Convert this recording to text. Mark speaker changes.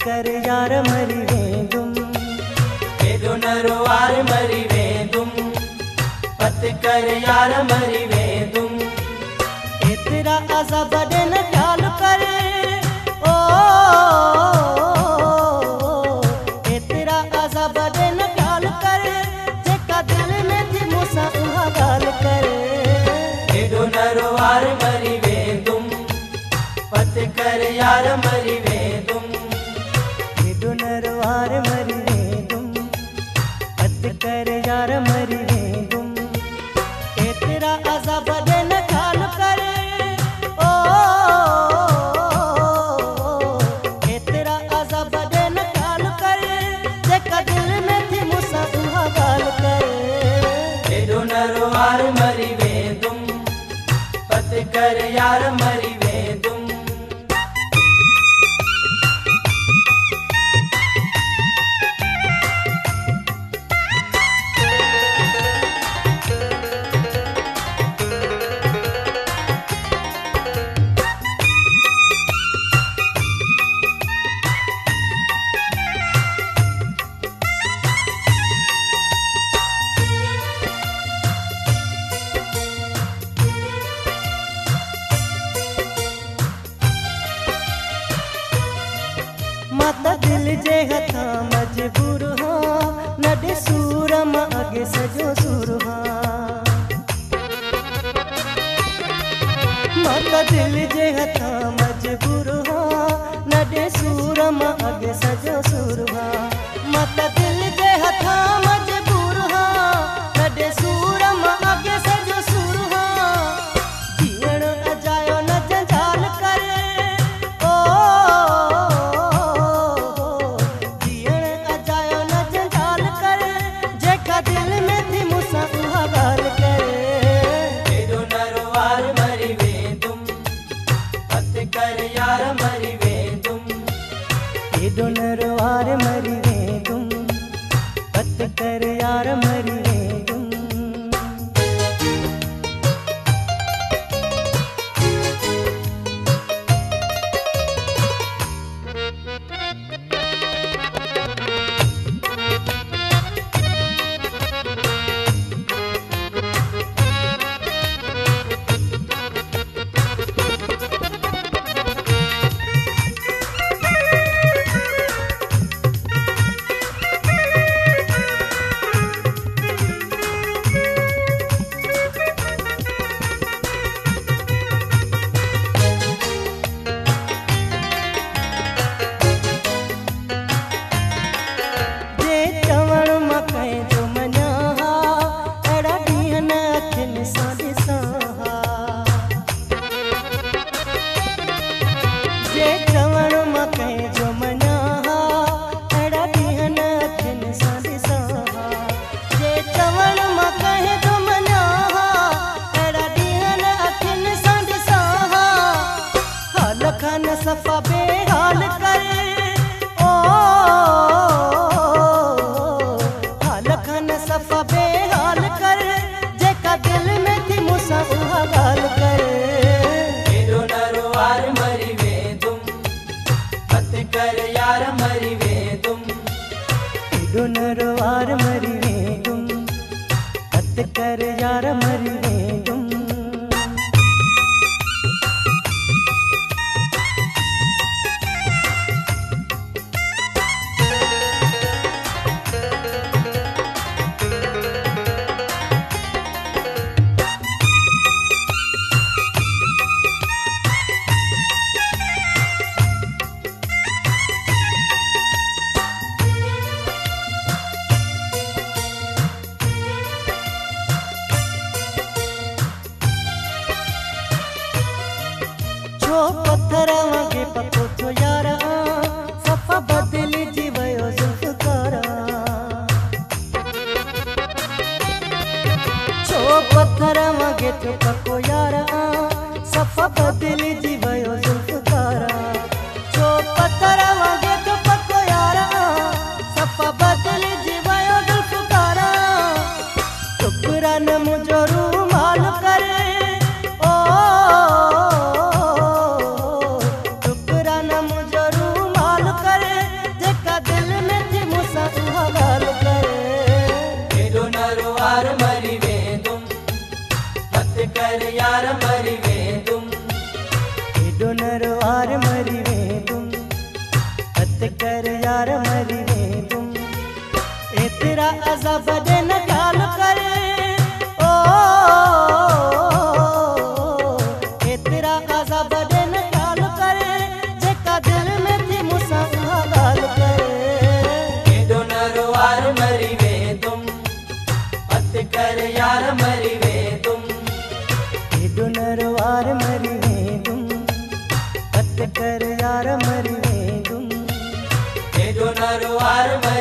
Speaker 1: कर यार मरी वेंदुम
Speaker 2: एदो नरवार मरी वेंदुम पत कर यार मरी वेंदुम
Speaker 1: एतरा अज़ाब न ख्याल कर ओ एतरा अज़ाब न ख्याल कर जेका दिल में थी मूसा उहा गाल कर
Speaker 2: एदो नरवार मरी वेंदुम पत कर यार मरी वेंदुम
Speaker 1: एदो नरवार मरी वेंदुम पत कर यार मरी वेंदुम एतरा अज़ाब न ख्याल कर ओ एतरा अज़ाब न ख्याल कर जेका दिल में थी मूसा उहा गाल कर
Speaker 2: एदो नरवार मरी वेंदुम पत कर यार मरी वेंदुम
Speaker 1: माता दिल जे हथा मजबूर हाँ नडे सूर मां अगे सजो सूर हाँ माता दिल जे हथा मजबूर हाँ नडे सूर मां अगे सजो सूर हाँ माता दिल जे हथा मजबूर हाँ नडे सूर मां अगे सजो सूर हाँ जीअण अजायो न जंजाल करे ओ जीअण अजायो न जंजाल करे जेका दिल में थी मूसा उहा गाल करे
Speaker 2: एदो नरवार मरी वेंदुम पत कर यार मरी वेंदुम
Speaker 1: एडो नरवार मरी वेंदुम पत कर यार मरी वेंदुम जे चवण मां कहीं जो मञा हा अहिड़ा ॾींहं न अखियुनि सां ॾिसां हा जे चवण मां कहीं जो मञा हा अहिड़ा ॾींहं न अखियुनि सां ॾिसां हा जे चवण मां कहीं जो मञा हा अहिड़ा ॾींहं न अखियुनि सां ॾिसां हा हाल खां न सफ़ा बेहाल करे ओ हाल खां न सफ़ा बेहाल कर जेका दिल में थी मूसा उहा गाल कर
Speaker 2: एदो नरवार मरी वेंदुम पत कर यार मरी वेंदुम
Speaker 1: एडो नरवार मरी वेंदुम पत कर यार मरी वेंदुम छो पत्थर वांगे पको थो यारा सफ़ा बदिलिजी वियो ज़ुल्फ़कारा छो पत्थर वांगे थो पको यारा सफ़ा बदिलिजी वियो ज़ुल्फ़कारा छो पत्थर वांगे थो पको यारा सफ़ा बदिलिजी वियो ज़ुल्फ़कारा टुकरा न मुंहिंजो रूमाल करे ओ टुकरा न मुंहिंजो एतरा अज़ब दे न ख्याल करे ओ एतरा अज़ब दे न ख्याल करे जेका दिल में थी मुसा गाल करे
Speaker 2: केडो नरवार मरी वे तुम मत कर यार मरी वे तुम
Speaker 1: केडो नरवार मरी वे तुम मत कर यार मरी वे तुम
Speaker 2: केडो नरवार मरी